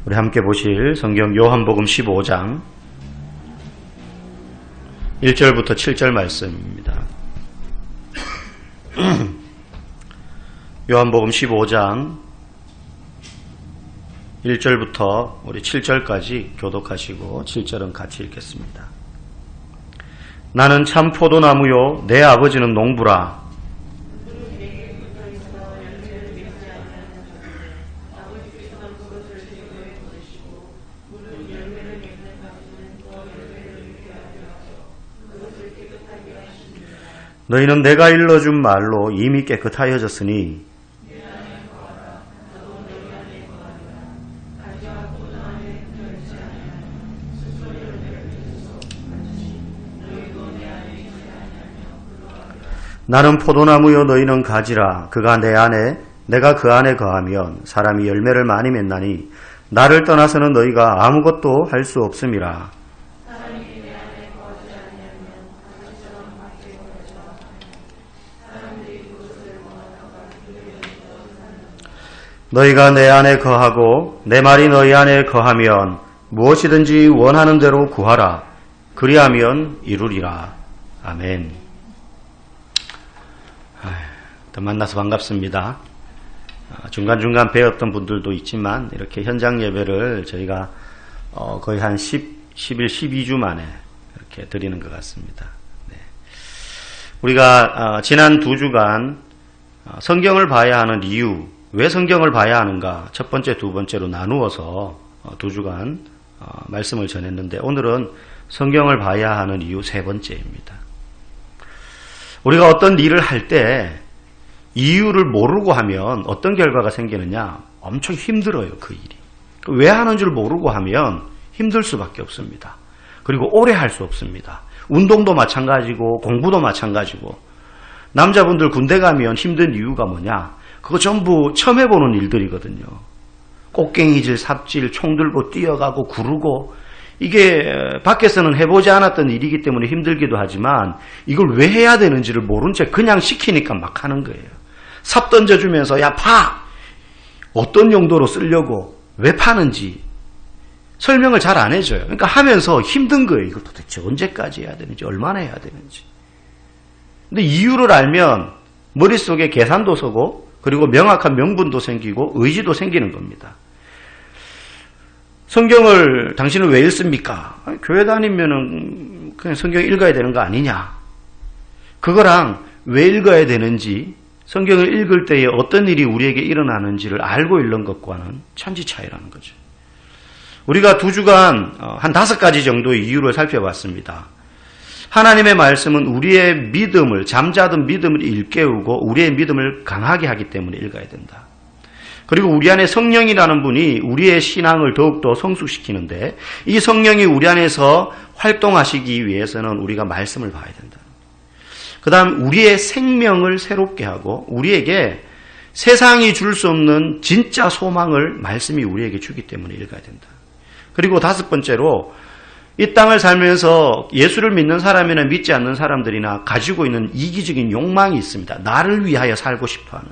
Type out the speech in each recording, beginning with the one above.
우리 함께 보실 성경 요한복음 15장 1절부터 7절 말씀입니다. 요한복음 15장 1절부터 우리 7절까지 교독하시고 7절은 같이 읽겠습니다. 나는 참 포도나무요 내 아버지는 농부라. 너희는 내가 일러준 말로 이미 깨끗하여졌으니 나는 포도나무요 너희는 가지라. 그가 내 안에 내가 그 안에 거하면 사람이 열매를 많이 맺나니 나를 떠나서는 너희가 아무것도 할 수 없음이라. 너희가 내 안에 거하고 내 말이 너희 안에 거하면 무엇이든지 원하는 대로 구하라. 그리하면 이루리라. 아멘. 또 만나서 반갑습니다. 중간중간 뵈었던 분들도 있지만 이렇게 현장 예배를 저희가 거의 한 11, 12주 만에 이렇게 드리는 것 같습니다. 네. 우리가 지난 2주간 성경을 봐야 하는 이유, 왜 성경을 봐야 하는가 첫 번째, 두 번째로 나누어서 2주간 말씀을 전했는데 오늘은 성경을 봐야 하는 이유 세 번째입니다. 우리가 어떤 일을 할 때 이유를 모르고 하면 어떤 결과가 생기느냐? 엄청 힘들어요, 그 일이. 왜 하는 줄 모르고 하면 힘들 수밖에 없습니다. 그리고 오래 할 수 없습니다. 운동도 마찬가지고 공부도 마찬가지고. 남자분들 군대 가면 힘든 이유가 뭐냐? 그거 전부 처음 해보는 일들이거든요. 꽃갱이질, 삽질, 총 들고 뛰어가고 구르고 이게 밖에서는 해보지 않았던 일이기 때문에 힘들기도 하지만 이걸 왜 해야 되는지를 모른 채 그냥 시키니까 막 하는 거예요. 삽 던져주면서 야 파! 어떤 용도로 쓰려고 왜 파는지 설명을 잘 안 해줘요. 그러니까 하면서 힘든 거예요. 이걸 도대체 언제까지 해야 되는지 얼마나 해야 되는지. 근데 이유를 알면 머릿속에 계산도 서고 그리고 명확한 명분도 생기고 의지도 생기는 겁니다. 성경을 당신은 왜 읽습니까? 교회 다니면은 그냥 성경 읽어야 되는 거 아니냐? 그거랑 왜 읽어야 되는지 성경을 읽을 때에 어떤 일이 우리에게 일어나는지를 알고 읽는 것과는 천지 차이라는 거죠. 우리가 2주간 한 5가지 정도의 이유를 살펴봤습니다. 하나님의 말씀은 우리의 믿음을, 잠자던 믿음을 일깨우고 우리의 믿음을 강하게 하기 때문에 읽어야 된다. 그리고 우리 안에 성령이라는 분이 우리의 신앙을 더욱더 성숙시키는데 이 성령이 우리 안에서 활동하시기 위해서는 우리가 말씀을 봐야 된다. 그 다음 우리의 생명을 새롭게 하고 우리에게 세상이 줄 수 없는 진짜 소망을 말씀이 우리에게 주기 때문에 읽어야 된다. 그리고 5번째로 이 땅을 살면서 예수를 믿는 사람이나 믿지 않는 사람들이나 가지고 있는 이기적인 욕망이 있습니다. 나를 위하여 살고 싶어하는.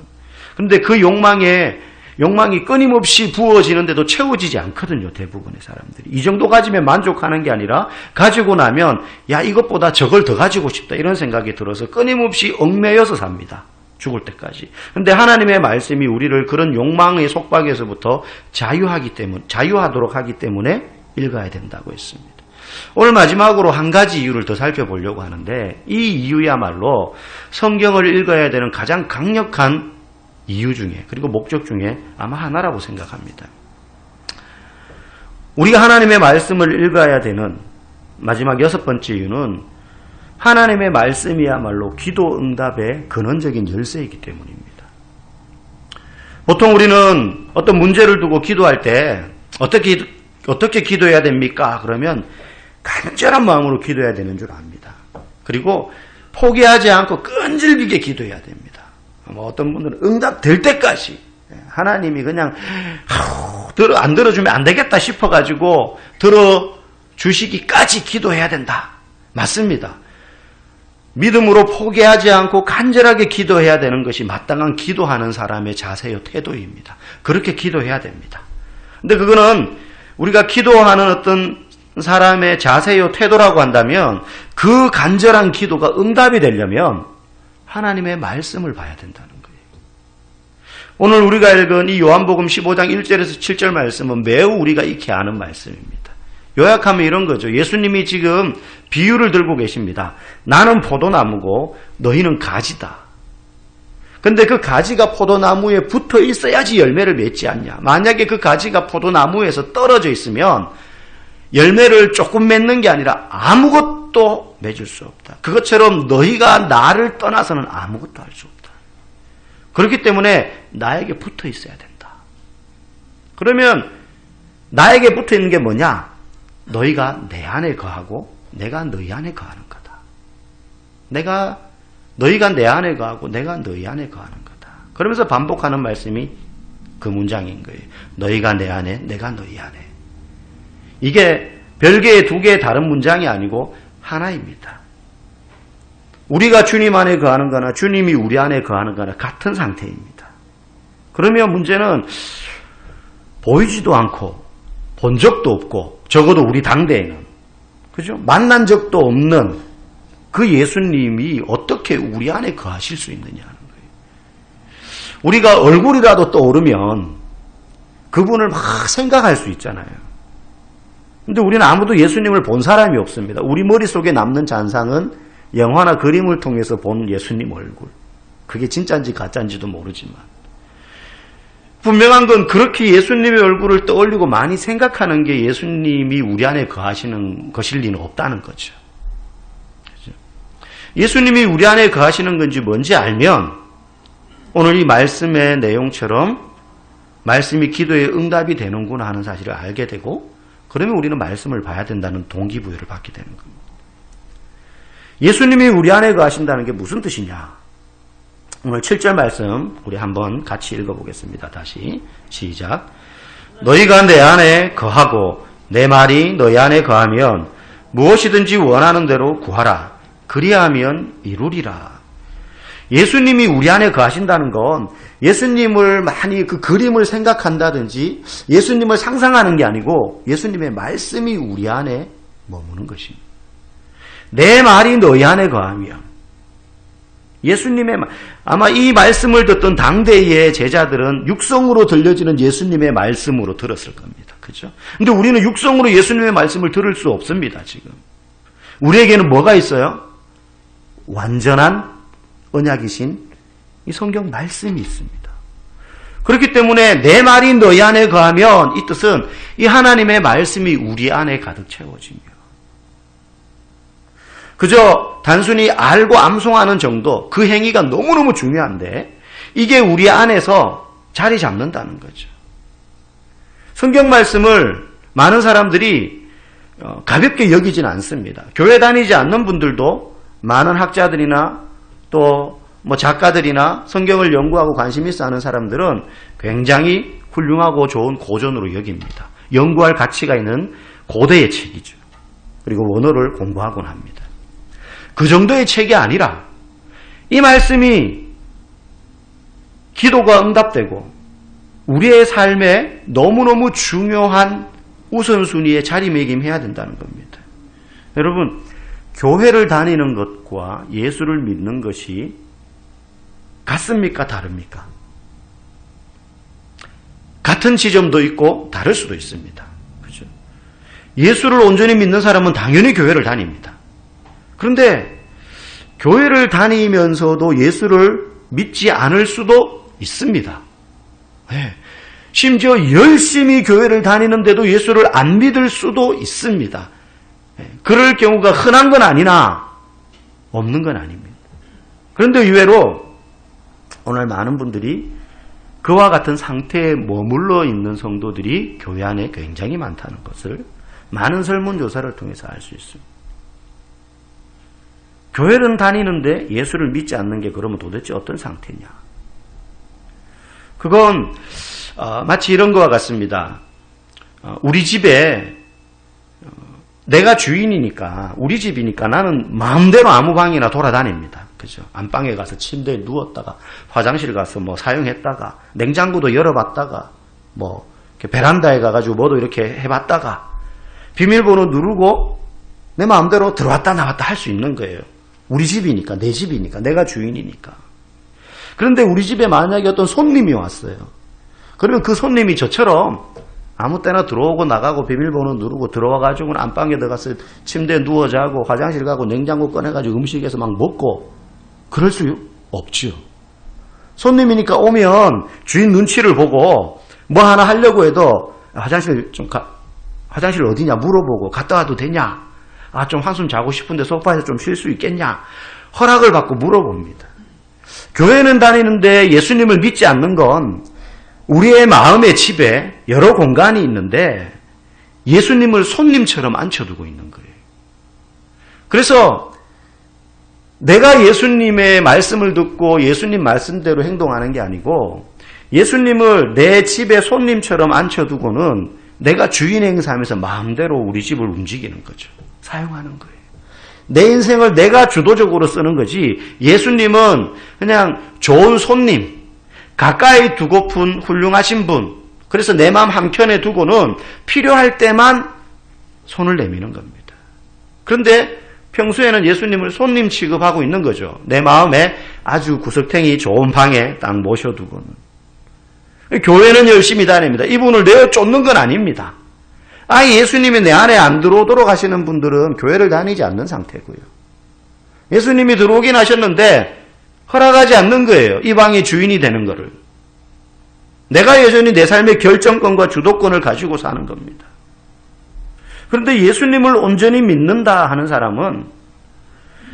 그런데 그 욕망이 끊임없이 부어지는데도 채워지지 않거든요. 대부분의 사람들이. 이 정도 가지면 만족하는 게 아니라 가지고 나면 야 이것보다 저걸 더 가지고 싶다 이런 생각이 들어서 끊임없이 얽매여서 삽니다. 죽을 때까지. 그런데 하나님의 말씀이 우리를 그런 욕망의 속박에서부터 자유하도록 하기 때문에 읽어야 된다고 했습니다. 오늘 마지막으로 한 가지 이유를 더 살펴보려고 하는데 이 이유야말로 성경을 읽어야 되는 가장 강력한 이유 중에 그리고 목적 중에 아마 하나라고 생각합니다. 우리가 하나님의 말씀을 읽어야 되는 마지막 6번째 이유는 하나님의 말씀이야말로 기도 응답의 근원적인 열쇠이기 때문입니다. 보통 우리는 어떤 문제를 두고 기도할 때 어떻게 기도해야 됩니까? 그러면 간절한 마음으로 기도해야 되는 줄 압니다. 그리고 포기하지 않고 끈질기게 기도해야 됩니다. 어떤 분들은 응답될 때까지 하나님이 그냥 안 들어주면 안 되겠다 싶어가지고 들어주시기까지 기도해야 된다. 맞습니다. 믿음으로 포기하지 않고 간절하게 기도해야 되는 것이 마땅한 기도하는 사람의 자세요 태도입니다. 그렇게 기도해야 됩니다. 근데 그거는 우리가 기도하는 어떤 사람의 자세요, 태도라고 한다면 그 간절한 기도가 응답이 되려면 하나님의 말씀을 봐야 된다는 거예요. 오늘 우리가 읽은 이 요한복음 15장 1절에서 7절 말씀은 매우 우리가 익히 아는 말씀입니다. 요약하면 이런 거죠. 예수님이 지금 비유를 들고 계십니다. 나는 포도나무고 너희는 가지다. 근데 그 가지가 포도나무에 붙어 있어야지 열매를 맺지 않냐. 만약에 그 가지가 포도나무에서 떨어져 있으면 열매를 조금 맺는 게 아니라 아무것도 맺을 수 없다. 그것처럼 너희가 나를 떠나서는 아무것도 할 수 없다. 그렇기 때문에 나에게 붙어 있어야 된다. 그러면 나에게 붙어 있는 게 뭐냐? 너희가 내 안에 거하고 내가 너희 안에 거하는 거다. 너희가 내 안에 거하고 내가 너희 안에 거하는 거다. 그러면서 반복하는 말씀이 그 문장인 거예요. 너희가 내 안에, 내가 너희 안에. 이게 별개의 두 개의 다른 문장이 아니고 하나입니다. 우리가 주님 안에 거하는 거나 주님이 우리 안에 거하는 거나 같은 상태입니다. 그러면 문제는 보이지도 않고 본 적도 없고 적어도 우리 당대에는 그죠? 만난 적도 없는 그 예수님이 어떻게 우리 안에 거하실 수 있느냐는 거예요. 우리가 얼굴이라도 떠오르면 그분을 막 생각할 수 있잖아요. 근데 우리는 아무도 예수님을 본 사람이 없습니다. 우리 머릿속에 남는 잔상은 영화나 그림을 통해서 본 예수님 얼굴. 그게 진짜인지 가짜인지도 모르지만. 분명한 건 그렇게 예수님의 얼굴을 떠올리고 많이 생각하는 게 예수님이 우리 안에 거하시는 것일 리는 없다는 거죠. 예수님이 우리 안에 거하시는 건지 뭔지 알면 오늘 이 말씀의 내용처럼 말씀이 기도의 응답이 되는구나 하는 사실을 알게 되고 그러면 우리는 말씀을 봐야 된다는 동기부여를 받게 되는 겁니다. 예수님이 우리 안에 거하신다는 게 무슨 뜻이냐? 오늘 7절 말씀 우리 한번 같이 읽어보겠습니다. 다시 시작. 너희가 내 안에 거하고 내 말이 너희 안에 거하면 무엇이든지 원하는 대로 구하라. 그리하면 이루리라. 예수님이 우리 안에 거하신다는 건 예수님을 많이 그 그림을 생각한다든지 예수님을 상상하는 게 아니고 예수님의 말씀이 우리 안에 머무는 것입니다. 내 말이 너희 안에 거하면 예수님의 아마 이 말씀을 듣던 당대의 제자들은 육성으로 들려지는 예수님의 말씀으로 들었을 겁니다. 그죠? 근데 우리는 육성으로 예수님의 말씀을 들을 수 없습니다, 지금. 우리에게는 뭐가 있어요? 완전한 언약이신 이 성경 말씀이 있습니다. 그렇기 때문에 내 말이 너희 안에 거하면 이 뜻은 이 하나님의 말씀이 우리 안에 가득 채워지며 그저 단순히 알고 암송하는 정도 그 행위가 너무너무 중요한데 이게 우리 안에서 자리 잡는다는 거죠. 성경 말씀을 많은 사람들이 가볍게 여기진 않습니다. 교회 다니지 않는 분들도 많은 학자들이나 또 작가들이나 성경을 연구하고 관심 있어 하는 사람들은 굉장히 훌륭하고 좋은 고전으로 여깁니다. 연구할 가치가 있는 고대의 책이죠. 그리고 원어를 공부하곤 합니다. 그 정도의 책이 아니라 이 말씀이 기도가 응답되고 우리의 삶에 너무너무 중요한 우선순위에 자리매김해야 된다는 겁니다. 여러분, 교회를 다니는 것과 예수를 믿는 것이 같습니까? 다릅니까? 같은 지점도 있고 다를 수도 있습니다. 그죠? 예수를 온전히 믿는 사람은 당연히 교회를 다닙니다. 그런데 교회를 다니면서도 예수를 믿지 않을 수도 있습니다. 네. 심지어 열심히 교회를 다니는데도 예수를 안 믿을 수도 있습니다. 네. 그럴 경우가 흔한 건 아니나 없는 건 아닙니다. 그런데 의외로 오늘 많은 분들이 그와 같은 상태에 머물러 있는 성도들이 교회 안에 굉장히 많다는 것을 많은 설문조사를 통해서 알 수 있습니다. 교회는 다니는데 예수를 믿지 않는 게 그러면 도대체 어떤 상태냐? 그건 마치 이런 것과 같습니다. 우리 집에 내가 주인이니까 우리 집이니까 나는 마음대로 아무 방이나 돌아다닙니다. 그죠? 안방에 가서 침대에 누웠다가 화장실 가서 사용했다가 냉장고도 열어봤다가 베란다에 가가지고 뭐도 이렇게 해봤다가 비밀번호 누르고 내 마음대로 들어왔다 나왔다 할 수 있는 거예요. 우리 집이니까, 내 집이니까, 내가 주인이니까. 그런데 우리 집에 만약에 어떤 손님이 왔어요. 그러면 그 손님이 저처럼 아무 때나 들어오고 나가고 비밀번호 누르고 들어와가지고 안방에 들어가서 침대에 누워 자고 화장실 가고 냉장고 꺼내가지고 음식에서 막 먹고 그럴 수 없죠. 손님이니까 오면 주인 눈치를 보고 뭐 하나 하려고 해도 화장실 어디냐 물어보고 갔다 와도 되냐? 좀 한숨 자고 싶은데 소파에서 좀 쉴 수 있겠냐? 허락을 받고 물어봅니다. 교회는 다니는데 예수님을 믿지 않는 건 우리의 마음의 집에 여러 공간이 있는데 예수님을 손님처럼 앉혀두고 있는 거예요. 그래서 내가 예수님의 말씀을 듣고 예수님 말씀대로 행동하는 게 아니고 예수님을 내 집에 손님처럼 앉혀두고는 내가 주인 행사하면서 마음대로 우리 집을 움직이는 거죠. 사용하는 거예요. 내 인생을 내가 주도적으로 쓰는 거지 예수님은 그냥 좋은 손님, 가까이 두고픈 훌륭하신 분, 그래서 내 마음 한켠에 두고는 필요할 때만 손을 내미는 겁니다. 그런데 평소에는 예수님을 손님 취급하고 있는 거죠. 내 마음에 아주 구석탱이 좋은 방에 딱 모셔두고는. 교회는 열심히 다닙니다. 이분을 내어 쫓는 건 아닙니다. 예수님이 내 안에 안 들어오도록 하시는 분들은 교회를 다니지 않는 상태고요. 예수님이 들어오긴 하셨는데 허락하지 않는 거예요. 이 방의 주인이 되는 거를. 내가 여전히 내 삶의 결정권과 주도권을 가지고 사는 겁니다. 그런데 예수님을 온전히 믿는다 하는 사람은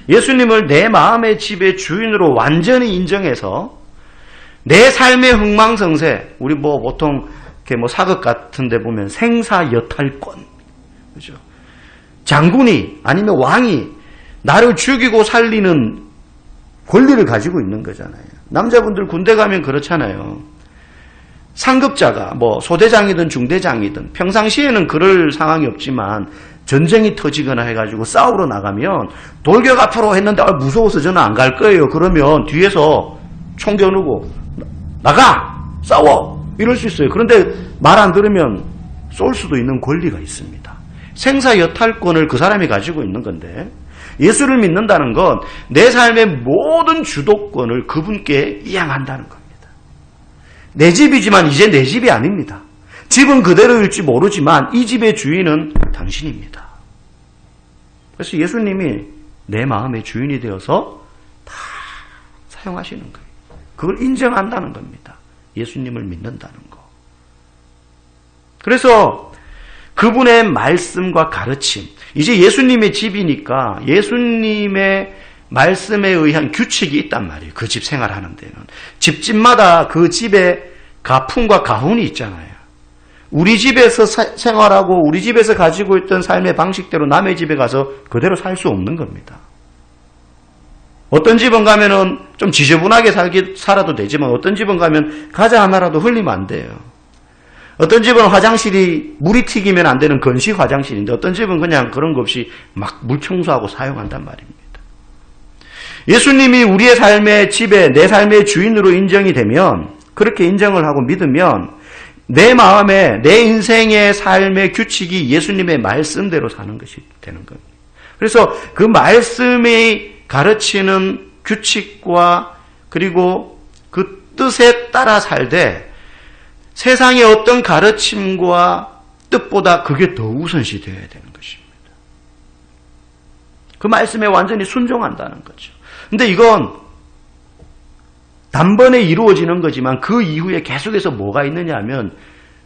예수님을 내 마음의 집의 주인으로 완전히 인정해서 내 삶의 흥망성쇠, 우리 보통 이렇게 사극 같은 데 보면 생사여탈권, 그죠? 장군이 아니면 왕이 나를 죽이고 살리는 권리를 가지고 있는 거잖아요. 남자분들 군대 가면 그렇잖아요. 상급자가 소대장이든 중대장이든 평상시에는 그럴 상황이 없지만 전쟁이 터지거나 해가지고 싸우러 나가면 돌격 앞으로 했는데 무서워서 저는 안 갈 거예요. 그러면 뒤에서 총 겨누고 나가! 싸워! 이럴 수 있어요. 그런데 말 안 들으면 쏠 수도 있는 권리가 있습니다. 생사여탈권을 그 사람이 가지고 있는 건데 예수를 믿는다는 건 내 삶의 모든 주도권을 그분께 이양한다는 겁니다. 내 집이지만 이제 내 집이 아닙니다. 집은 그대로일지 모르지만 이 집의 주인은 당신입니다. 그래서 예수님이 내 마음의 주인이 되어서 다 사용하시는 거예요. 그걸 인정한다는 겁니다. 예수님을 믿는다는 거. 그래서 그분의 말씀과 가르침, 이제 예수님의 집이니까 예수님의 말씀에 의한 규칙이 있단 말이에요. 그 집 생활하는 데는. 집집마다 그 집에 가풍과 가훈이 있잖아요. 우리 집에서 생활하고 우리 집에서 가지고 있던 삶의 방식대로 남의 집에 가서 그대로 살 수 없는 겁니다. 어떤 집은 가면은 좀 지저분하게 살아도 되지만 어떤 집은 가면 과자 하나라도 흘리면 안 돼요. 어떤 집은 화장실이 물이 튀기면 안 되는 건식 화장실인데 어떤 집은 그냥 그런 거 없이 막 물 청소하고 사용한단 말입니다. 예수님이 우리의 삶의 집에 내 삶의 주인으로 인정이 되면 그렇게 인정을 하고 믿으면 내 마음에 내 인생의 삶의 규칙이 예수님의 말씀대로 사는 것이 되는 겁니다. 그래서 그 말씀이 가르치는 규칙과 그리고 그 뜻에 따라 살되 세상의 어떤 가르침과 뜻보다 그게 더 우선시 되어야 되는 것입니다. 그 말씀에 완전히 순종한다는 거죠. 근데 이건 단번에 이루어지는 거지만 그 이후에 계속해서 뭐가 있느냐 하면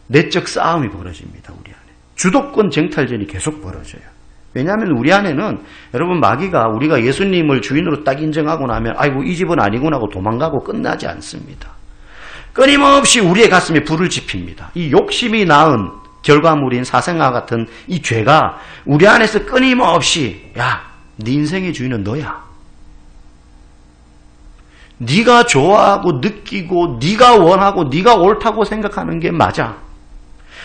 내적 싸움이 벌어집니다. 우리 안에. 주도권 쟁탈전이 계속 벌어져요. 왜냐하면 우리 안에는 여러분 마귀가 우리가 예수님을 주인으로 딱 인정하고 나면 아이고 이 집은 아니구나 하고 도망가고 끝나지 않습니다. 끊임없이 우리의 가슴에 불을 지핍니다. 이 욕심이 낳은 결과물인 사생아 같은 이 죄가 우리 안에서 끊임없이 야, 네 인생의 주인은 너야. 네가 좋아하고 느끼고 네가 원하고 네가 옳다고 생각하는 게 맞아.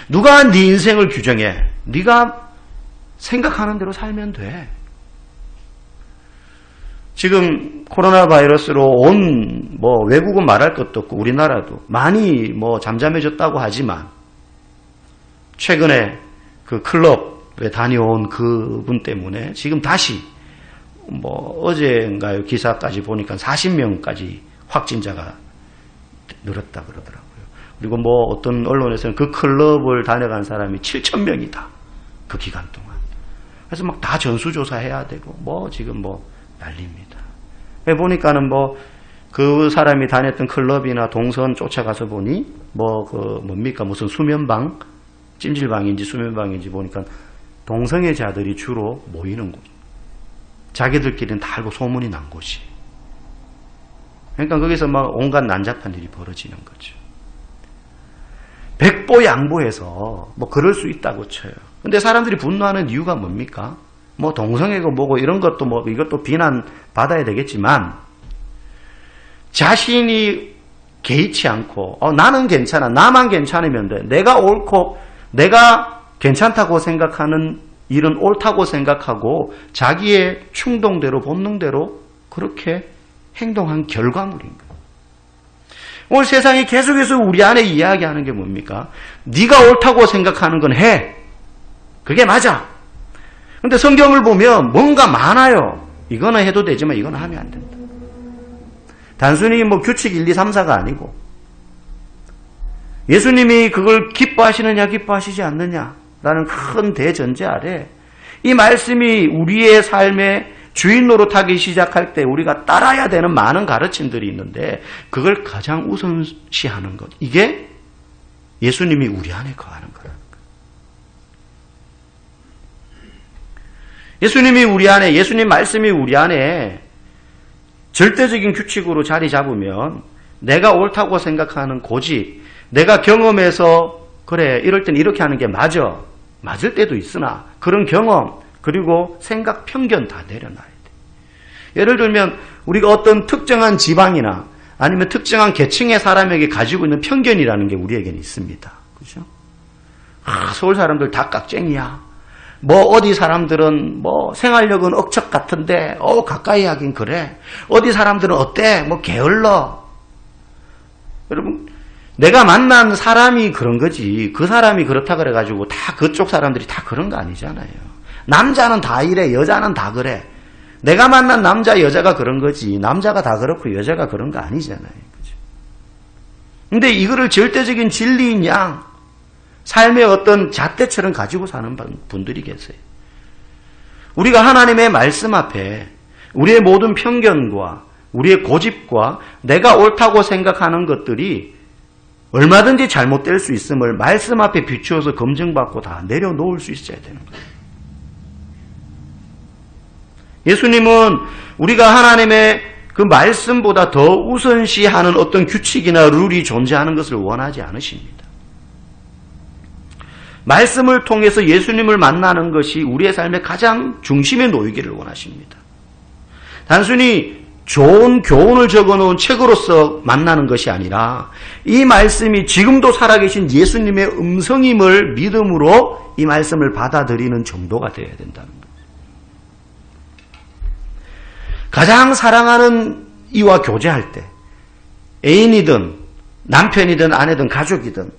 누가 네 인생을 규정해? 네가 생각하는 대로 살면 돼. 지금 코로나 바이러스로 외국은 말할 것도 없고 우리나라도 많이 잠잠해졌다고 하지만 최근에 그 클럽에 다녀온 그분 때문에 지금 다시 어제인가요? 기사까지 보니까 40명까지 확진자가 늘었다 그러더라고요. 그리고 어떤 언론에서는 그 클럽을 다녀간 사람이 7,000명이다. 그 기간 동안. 그래서 다 전수조사해야 되고, 지금 난립니다. 보니까는 그 사람이 다녔던 클럽이나 동선 쫓아가서 보니, 무슨 수면방, 찜질방인지 수면방인지 보니까 동성애자들이 주로 모이는 곳. 자기들끼리는 다 알고 소문이 난 곳이. 그러니까 거기서 온갖 난잡한 일이 벌어지는 거죠. 백보양보해서 그럴 수 있다고 쳐요. 근데 사람들이 분노하는 이유가 뭡니까? 동성애고 뭐고 이런 것도 이것도 비난 받아야 되겠지만 자신이 개의치 않고 나는 괜찮아. 나만 괜찮으면 돼. 내가 옳고 내가 괜찮다고 생각하는 일은 옳다고 생각하고 자기의 충동대로 본능대로 그렇게 행동한 결과물인 거예요. 오늘 세상이 계속해서 우리 안에 이야기하는 게 뭡니까? 네가 옳다고 생각하는 건 해. 그게 맞아. 근데 성경을 보면 뭔가 많아요. 이거는 해도 되지만 이거는 하면 안 된다. 단순히 규칙 1, 2, 3, 4가 아니고 예수님이 그걸 기뻐하시느냐 기뻐하시지 않느냐라는 큰 대전제 아래 이 말씀이 우리의 삶의 주인 노릇하기 시작할 때 우리가 따라야 되는 많은 가르침들이 있는데 그걸 가장 우선시하는 것. 이게 예수님이 우리 안에 거하는 거라는 거예요. 예수님이 우리 안에, 예수님 말씀이 우리 안에 절대적인 규칙으로 자리 잡으면 내가 옳다고 생각하는 고집, 내가 경험해서 그래 이럴 땐 이렇게 하는 게 맞아. 맞을 때도 있으나 그런 경험 그리고 생각, 편견 다 내려놔야 돼. 예를 들면 우리가 어떤 특정한 지방이나 아니면 특정한 계층의 사람에게 가지고 있는 편견이라는 게 우리에게는 있습니다. 그렇죠? 서울 사람들 다 깍쟁이야. 어디 사람들은 생활력은 억척 같은데 가까이 하긴 그래. 어디 사람들은 어때? 게을러. 여러분 내가 만난 사람이 그런 거지 그 사람이 그렇다 그래가지고 다 그쪽 사람들이 다 그런 거 아니잖아요. 남자는 다 이래 여자는 다 그래. 내가 만난 남자 여자가 그런 거지 남자가 다 그렇고 여자가 그런 거 아니잖아요. 그죠? 근데 이거를 절대적인 진리인 양 삶의 어떤 잣대처럼 가지고 사는 분들이 계세요. 우리가 하나님의 말씀 앞에 우리의 모든 편견과 우리의 고집과 내가 옳다고 생각하는 것들이 얼마든지 잘못될 수 있음을 말씀 앞에 비추어서 검증받고 다 내려놓을 수 있어야 되는 거예요. 예수님은 우리가 하나님의 그 말씀보다 더 우선시하는 어떤 규칙이나 룰이 존재하는 것을 원하지 않으십니다. 말씀을 통해서 예수님을 만나는 것이 우리의 삶의 가장 중심에 놓이기를 원하십니다. 단순히 좋은 교훈을 적어놓은 책으로서 만나는 것이 아니라 이 말씀이 지금도 살아계신 예수님의 음성임을 믿음으로 이 말씀을 받아들이는 정도가 되어야 된다는 거예요. 가장 사랑하는 이와 교제할 때 애인이든 남편이든 아내든 가족이든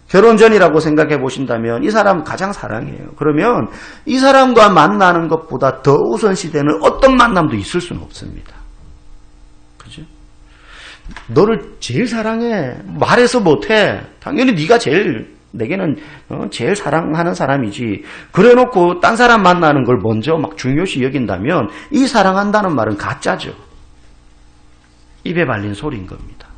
결혼 전이라고 생각해 보신다면 이 사람 가장 사랑해요. 그러면 이 사람과 만나는 것보다 더 우선시되는 어떤 만남도 있을 수는 없습니다. 그죠? 너를 제일 사랑해. 말해서 못해. 당연히 네가 내게는 제일 사랑하는 사람이지. 그래놓고 딴 사람 만나는 걸 먼저 막 중요시 여긴다면 이 사랑한다는 말은 가짜죠. 입에 발린 소리인 겁니다.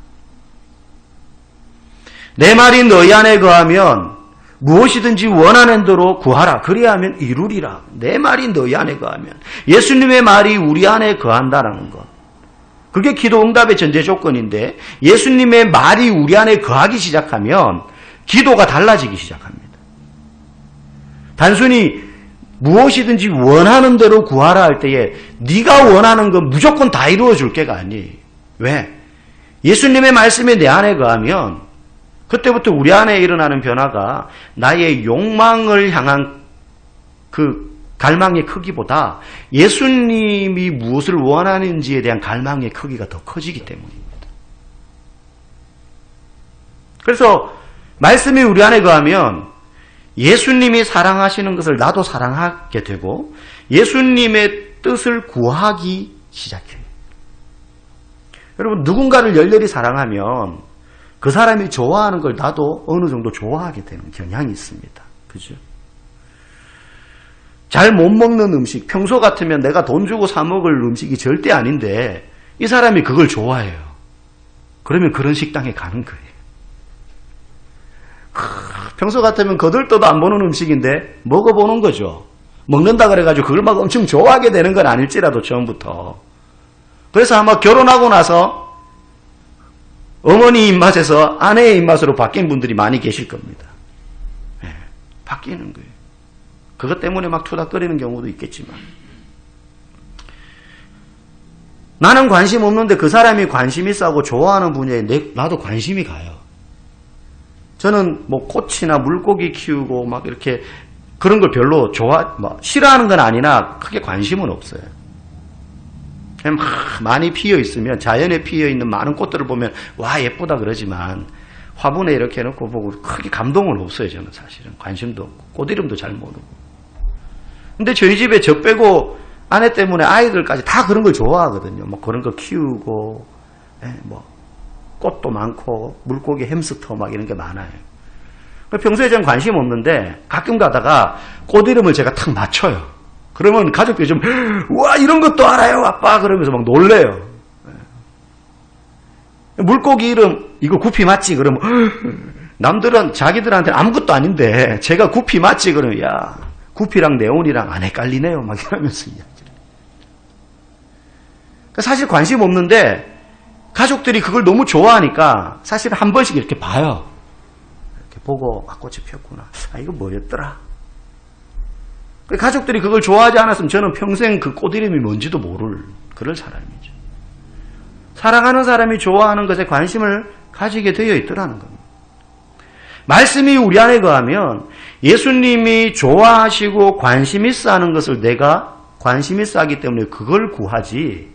내 말이 너희 안에 거하면 무엇이든지 원하는 대로 구하라. 그리하면 이루리라. 내 말이 너희 안에 거하면. 예수님의 말이 우리 안에 거한다라는 것. 그게 기도 응답의 전제 조건인데 예수님의 말이 우리 안에 거하기 시작하면 기도가 달라지기 시작합니다. 단순히 무엇이든지 원하는 대로 구하라 할 때에 네가 원하는 건 무조건 다 이루어 줄 게가 아니에요. 왜? 예수님의 말씀이 내 안에 거하면 그때부터 우리 안에 일어나는 변화가 나의 욕망을 향한 그 갈망의 크기보다 예수님이 무엇을 원하는지에 대한 갈망의 크기가 더 커지기 때문입니다. 그래서 말씀이 우리 안에 거하면 예수님이 사랑하시는 것을 나도 사랑하게 되고 예수님의 뜻을 구하기 시작해요. 여러분, 누군가를 열렬히 사랑하면 그 사람이 좋아하는 걸 나도 어느 정도 좋아하게 되는 경향이 있습니다. 그죠? 잘 못 먹는 음식, 평소 같으면 내가 돈 주고 사 먹을 음식이 절대 아닌데 이 사람이 그걸 좋아해요. 그러면 그런 식당에 가는 거예요. 평소 같으면 거들떠도 안 보는 음식인데 먹어보는 거죠. 먹는다 그래가지고 그걸 막 엄청 좋아하게 되는 건 아닐지라도 처음부터. 그래서 아마 결혼하고 나서 어머니 입맛에서 아내의 입맛으로 바뀐 분들이 많이 계실 겁니다. 네, 바뀌는 거예요. 그것 때문에 막 투닥거리는 경우도 있겠지만. 나는 관심 없는데 그 사람이 관심 있어 하고 좋아하는 분야에 나도 관심이 가요. 저는 뭐 꽃이나 물고기 키우고 막 이렇게 그런 걸 별로 싫어하는 건 아니나 크게 관심은 없어요. 그냥 많이 피어 있으면, 자연에 피어 있는 많은 꽃들을 보면 와 예쁘다 그러지만 화분에 이렇게 해놓고 보고 크게 감동은 없어요. 저는 사실은 관심도 없고 꽃 이름도 잘 모르고. 근데 저희 집에 저 빼고 아내 때문에 아이들까지 다 그런 걸 좋아하거든요. 뭐 그런 거 키우고, 뭐 꽃도 많고 물고기, 햄스터 막 이런 게 많아요. 평소에 저는 관심 없는데 가끔 가다가 꽃 이름을 제가 탁 맞춰요. 그러면 가족들이 좀 우와 이런 것도 알아요 아빠 그러면서 막 놀래요. 물고기 이름 이거 구피 맞지? 그러면 남들은 자기들한테는 아무것도 아닌데 제가 구피 맞지? 그러면 야 구피랑 네온이랑 안 헷갈리네요 막 이러면서 이야기를. 사실 관심 없는데 가족들이 그걸 너무 좋아하니까 사실 한 번씩 이렇게 봐요. 이렇게 보고 꽃이 피었구나. 이거 뭐였더라? 가족들이 그걸 좋아하지 않았으면 저는 평생 그 꽃 이름이 뭔지도 모를 그럴 사람이죠. 사랑하는 사람이 좋아하는 것에 관심을 가지게 되어 있더라는 겁니다. 말씀이 우리 안에 거하면 예수님이 좋아하시고 관심 있어 하는 것을 내가 관심 있어 하기 때문에 그걸 구하지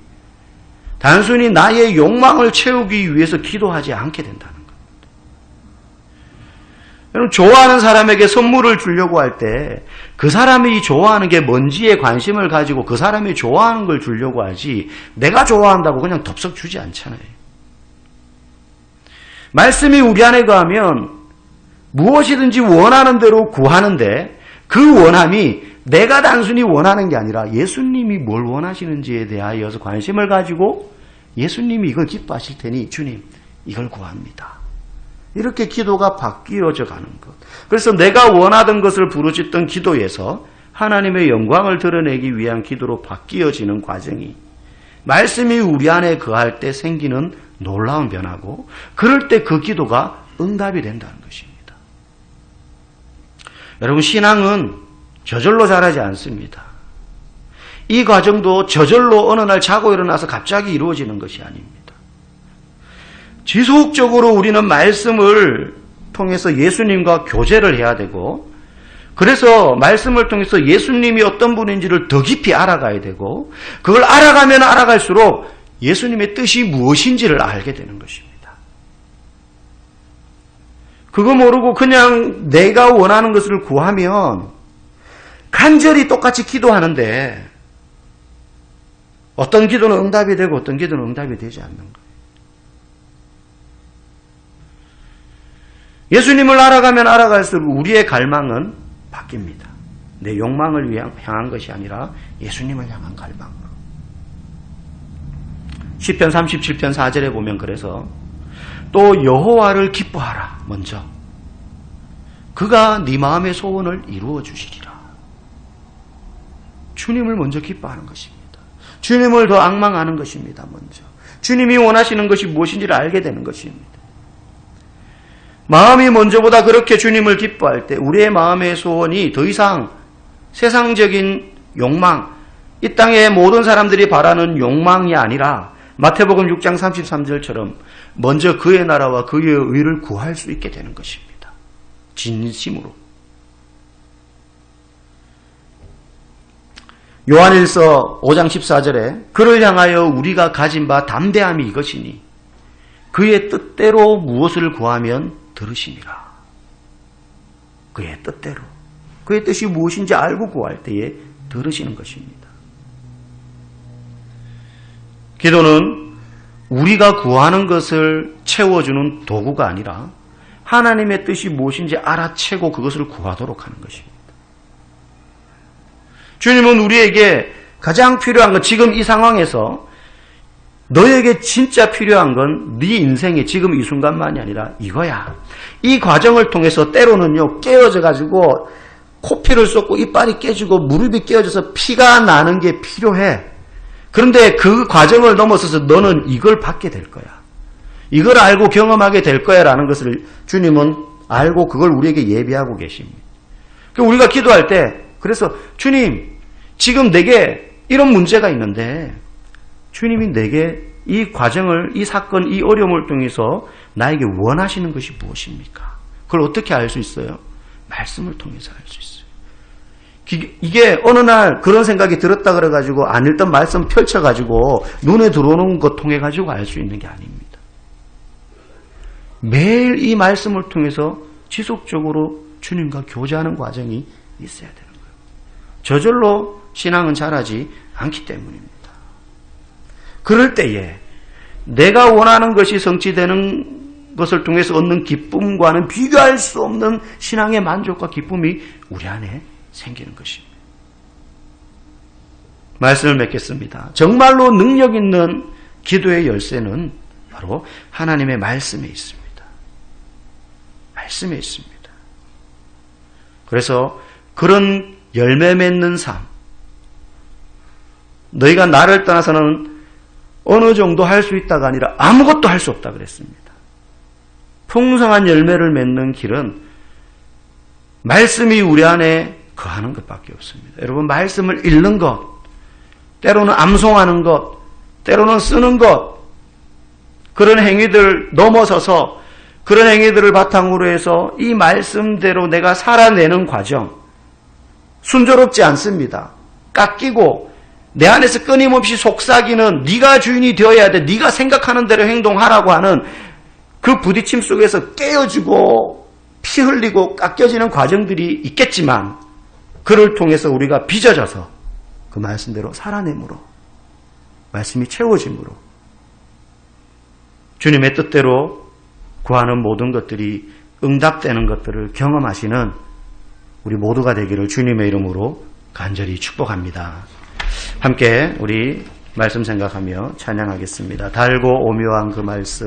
단순히 나의 욕망을 채우기 위해서 기도하지 않게 된다는 겁니다. 여러분, 좋아하는 사람에게 선물을 주려고 할 때 그 사람이 좋아하는 게 뭔지에 관심을 가지고 그 사람이 좋아하는 걸 주려고 하지 내가 좋아한다고 그냥 덥석 주지 않잖아요. 말씀이 우리 안에 거하면 무엇이든지 원하는 대로 구하는데 그 원함이 내가 단순히 원하는 게 아니라 예수님이 뭘 원하시는지에 대하여서 관심을 가지고 예수님이 이걸 기뻐하실 테니 주님 이걸 구합니다. 이렇게 기도가 바뀌어져 가는 것. 그래서 내가 원하던 것을 부르짖던 기도에서 하나님의 영광을 드러내기 위한 기도로 바뀌어지는 과정이 말씀이 우리 안에 거할 때 생기는 놀라운 변화고 그럴 때 그 기도가 응답이 된다는 것입니다. 여러분 신앙은 저절로 자라지 않습니다. 이 과정도 저절로 어느 날 자고 일어나서 갑자기 이루어지는 것이 아닙니다. 지속적으로 우리는 말씀을 통해서 예수님과 교제를 해야 되고 그래서 말씀을 통해서 예수님이 어떤 분인지를 더 깊이 알아가야 되고 그걸 알아가면 알아갈수록 예수님의 뜻이 무엇인지를 알게 되는 것입니다. 그거 모르고 그냥 내가 원하는 것을 구하면 간절히 똑같이 기도하는데 어떤 기도는 응답이 되고 어떤 기도는 응답이 되지 않는 거예요. 예수님을 알아가면 알아갈수록 우리의 갈망은 바뀝니다. 내 욕망을 향한 것이 아니라 예수님을 향한 갈망으로. 시편 37편 4절에 보면 그래서 또 여호와를 기뻐하라 먼저 그가 네 마음의 소원을 이루어 주시리라. 주님을 먼저 기뻐하는 것입니다. 주님을 더 앙망하는 것입니다. 먼저 주님이 원하시는 것이 무엇인지를 알게 되는 것입니다. 마음이 먼저보다 그렇게 주님을 기뻐할 때 우리의 마음의 소원이 더 이상 세상적인 욕망, 이 땅의 모든 사람들이 바라는 욕망이 아니라 마태복음 6장 33절처럼 먼저 그의 나라와 그의 의를 구할 수 있게 되는 것입니다. 진심으로. 요한일서 5장 14절에 그를 향하여 우리가 가진 바 담대함이 이것이니 그의 뜻대로 무엇을 구하면 들으시니라. 그의 뜻대로 그의 뜻이 무엇인지 알고 구할 때에 들으시는 것입니다. 기도는 우리가 구하는 것을 채워주는 도구가 아니라 하나님의 뜻이 무엇인지 알아채고 그것을 구하도록 하는 것입니다. 주님은 우리에게 가장 필요한 것, 지금 이 상황에서 너에게 진짜 필요한 건 네 인생의 지금 이 순간만이 아니라 이거야. 이 과정을 통해서 때로는요, 깨어져 가지고 코피를 쏟고 이빨이 깨지고 무릎이 깨어져서 피가 나는 게 필요해. 그런데 그 과정을 넘어서서 너는 이걸 받게 될 거야. 이걸 알고 경험하게 될 거야 라는 것을 주님은 알고 그걸 우리에게 예비하고 계십니다. 우리가 기도할 때 그래서 주님 지금 내게 이런 문제가 있는데 주님이 내게 이 과정을 이 사건 이 어려움을 통해서 나에게 원하시는 것이 무엇입니까? 그걸 어떻게 알 수 있어요? 말씀을 통해서 알 수 있어요. 이게 어느 날 그런 생각이 들었다 그래가지고 안 읽던 말씀 펼쳐가지고 눈에 들어오는 것 통해가지고 알 수 있는 게 아닙니다. 매일 이 말씀을 통해서 지속적으로 주님과 교제하는 과정이 있어야 되는 거예요. 저절로 신앙은 자라지 않기 때문입니다. 그럴 때에 내가 원하는 것이 성취되는 것을 통해서 얻는 기쁨과는 비교할 수 없는 신앙의 만족과 기쁨이 우리 안에 생기는 것입니다. 말씀을 맺겠습니다. 정말로 능력 있는 기도의 열쇠는 바로 하나님의 말씀에 있습니다. 말씀에 있습니다. 그래서 그런 열매 맺는 삶, 너희가 나를 떠나서는 어느 정도 할 수 있다가 아니라 아무것도 할 수 없다 그랬습니다. 풍성한 열매를 맺는 길은 말씀이 우리 안에 거하는 것밖에 없습니다. 여러분, 말씀을 읽는 것, 때로는 암송하는 것, 때로는 쓰는 것, 그런 행위들 넘어서서 그런 행위들을 바탕으로 해서 이 말씀대로 내가 살아내는 과정, 순조롭지 않습니다. 깎이고 내 안에서 끊임없이 속삭이는 네가 주인이 되어야 돼, 네가 생각하는 대로 행동하라고 하는 그 부딪힘 속에서 깨어지고 피 흘리고 깎여지는 과정들이 있겠지만 그를 통해서 우리가 빚어져서 그 말씀대로 살아내므로 말씀이 채워짐으로 주님의 뜻대로 구하는 모든 것들이 응답되는 것들을 경험하시는 우리 모두가 되기를 주님의 이름으로 간절히 축복합니다. 함께 우리 말씀 생각하며 찬양하겠습니다. 달고 오묘한 그 말씀